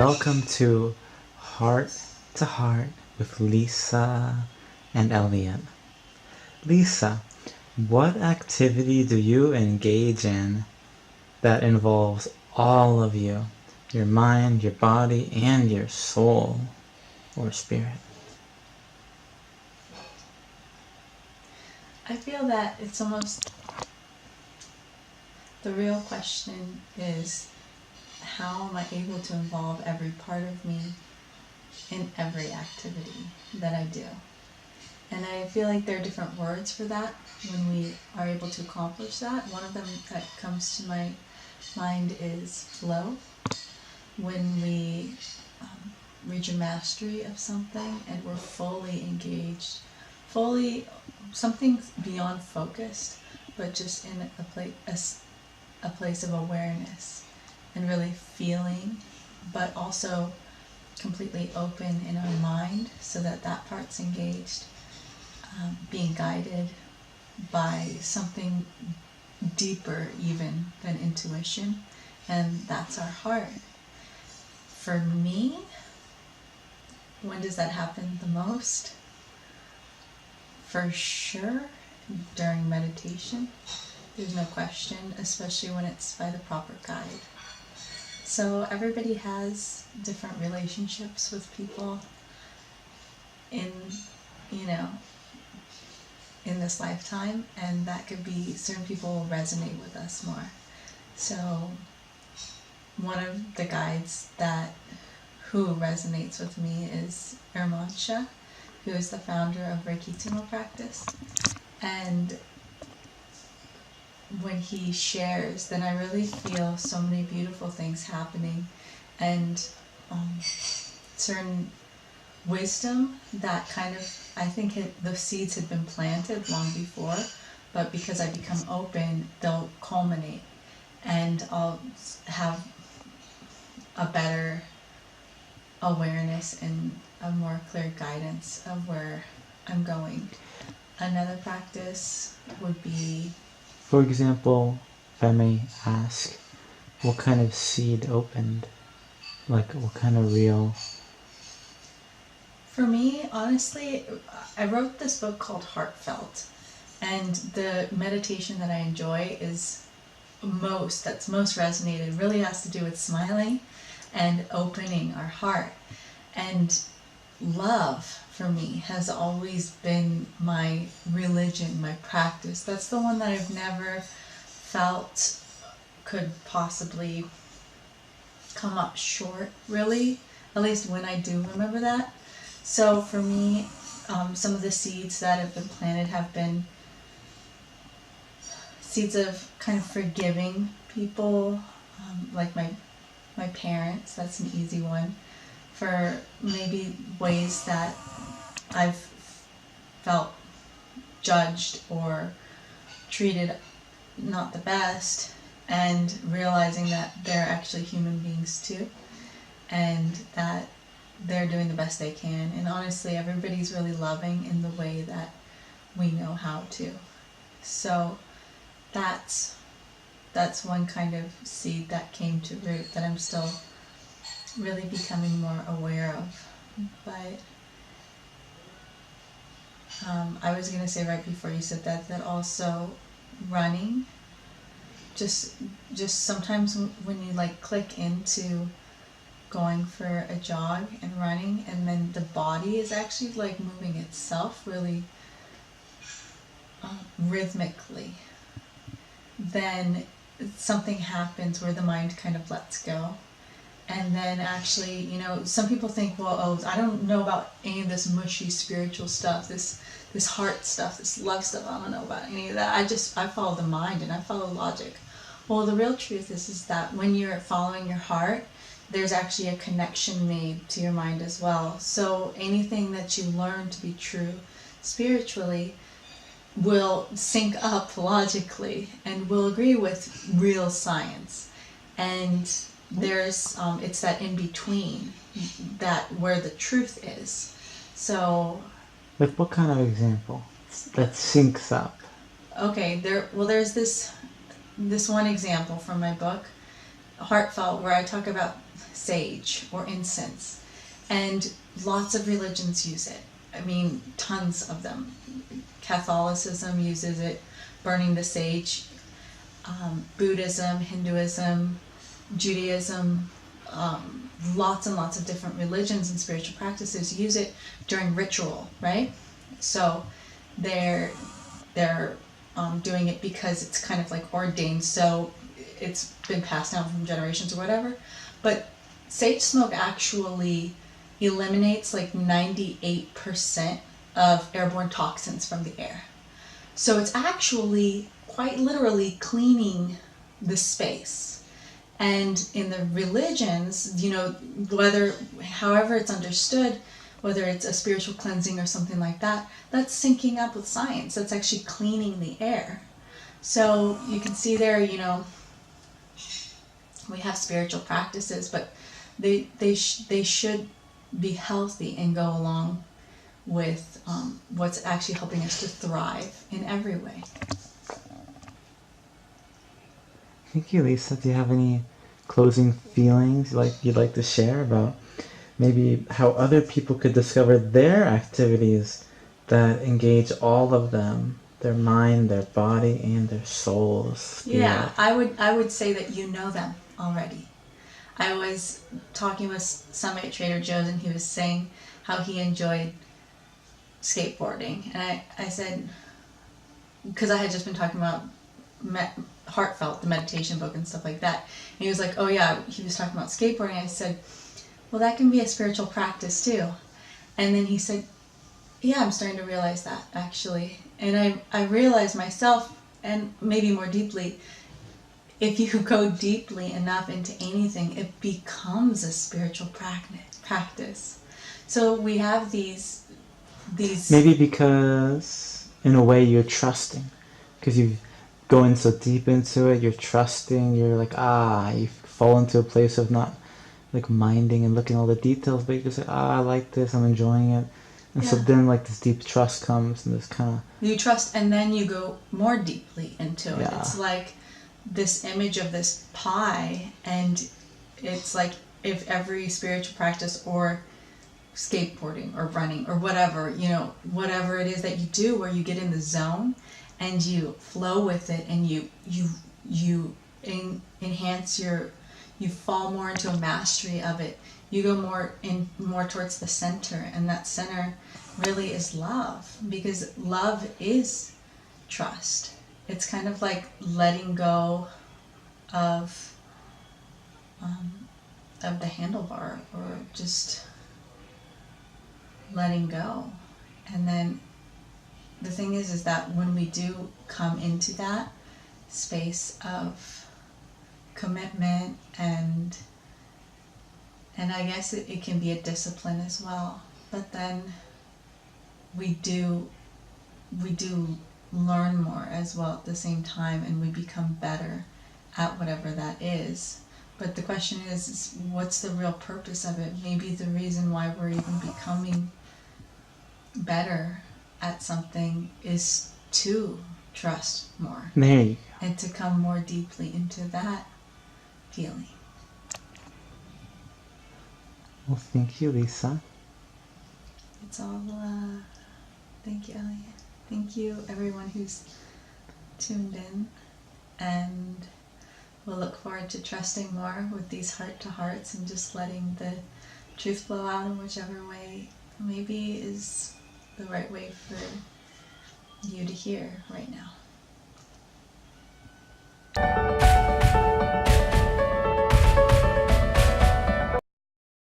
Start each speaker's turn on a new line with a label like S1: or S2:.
S1: Welcome to Heart to Heart with Lisa and Elliot. Lisa, what activity do you engage in that involves all of you? Your mind, your body, and your soul or spirit?
S2: I feel that it's almost, the real question is, how am I able to involve every part of me in every activity that I do? And I feel like there are different words for that when we are able to accomplish that. One of them that comes to my mind is flow. When we reach a mastery of something and we're fully engaged, something beyond focused, but just in a place of awareness and really feeling, but also completely open in our mind so that that part's engaged, being guided by something deeper even than intuition, and that's our heart. For me, when does that happen the most? For sure, during meditation. There's no question, especially when it's by the proper guide. So everybody has different relationships with people in this lifetime, and that could be, certain people will resonate with us more. So one of the guides who resonates with me is Irmansha, who is the founder of Reiki Tummo practice. And when he shares, then I really feel so many beautiful things happening, and certain wisdom that kind of, I think the seeds had been planted long before, but because I become open, they'll culminate, and I'll have a better awareness and a more clear guidance of where I'm going. Another practice would be,
S1: For example, if I may ask, what kind of seed opened? Like, what kind of real?
S2: for me, honestly, I wrote this book called Heartfelt, and the meditation that I enjoy that's most resonated really has to do with smiling and opening our heart. And love, for me, has always been my religion, my practice. That's the one that I've never felt could possibly come up short, really, at least when I do remember that. So for me, some of the seeds that have been planted have been seeds of kind of forgiving people, like my parents. That's an easy one. For maybe ways that I've felt judged or treated not the best, and realizing that they're actually human beings too, and that they're doing the best they can. And honestly, everybody's really loving in the way that we know how to. So that's one kind of seed that came to root that I'm still really becoming more aware of. But I was going to say right before you said that also running, just sometimes when you like click into going for a jog and running, and then the body is actually like moving itself really rhythmically, then something happens where the mind kind of lets go. And then actually, some people think, well, I don't know about any of this mushy spiritual stuff, this heart stuff, this love stuff. I don't know about any of that. I follow the mind and I follow logic. Well, the real truth is that when you're following your heart, there's actually a connection made to your mind as well. So anything that you learn to be true spiritually will sync up logically and will agree with real science. And there's it's that in between, that where the truth is. So
S1: Like, what kind of example that syncs up?
S2: Okay, there's this one example from my book. Heartfelt, where I talk about sage or incense, and lots of religions use it. I mean, tons of them. Catholicism uses it, burning the sage. Buddhism, Hinduism, Judaism, lots and lots of different religions and spiritual practices use it during ritual, right? So they're doing it because it's kind of like ordained, so it's been passed down from generations or whatever. But sage smoke actually eliminates like 98% of airborne toxins from the air. So it's actually quite literally cleaning the space. And in the religions, however it's understood, whether it's a spiritual cleansing or something like that, that's syncing up with science. That's actually cleaning the air. So you can see there, we have spiritual practices, but they should be healthy and go along with what's actually helping us to thrive in every way.
S1: Thank you, Lisa. Do you have any closing feelings you'd like to share about maybe how other people could discover their activities that engage all of them, their mind, their body, and their souls?
S2: Yeah, I would say that you know them already. I was talking with somebody at Trader Joe's, and he was saying how he enjoyed skateboarding, and I said, because I had just been talking about Heartfelt, the meditation book and stuff like that, and he was like, oh yeah, he was talking about skateboarding. I said, well, that can be a spiritual practice too. And then he said, yeah, I'm starting to realize that actually. And I realized myself, and maybe more deeply, if you go deeply enough into anything, it becomes a spiritual practice. So we have these
S1: Maybe because in a way you're trusting, because you go in so deep into it, you're trusting, you're like, you fall into a place of not like minding and looking at all the details, but you're just like, I like this, I'm enjoying it. And so then like this deep trust comes, and this kind of...
S2: You trust, and then you go more deeply into it. It's like this image of this pie, and it's like if every spiritual practice or skateboarding or running or whatever, whatever it is that you do, where you get in the zone and you flow with it, and you enhance you fall more into a mastery of it. You go more towards the center, and that center really is love, because love is trust. It's kind of like letting go of the handlebar, or just letting go. And then the thing is that when we do come into that space of commitment, and I guess it can be a discipline as well, but then we do learn more as well at the same time, and we become better at whatever that is. But the question is what's the real purpose of it? Maybe the reason why we're even becoming better at something is to trust more.
S1: There you go.
S2: And to come more deeply into that feeling.
S1: Well, thank you, Lisa.
S2: It's all thank you, Elliot. Thank you, everyone who's tuned in, and we'll look forward to trusting more with these heart-to-hearts, and just letting the truth flow out in whichever way maybe is the right way for you to hear right now.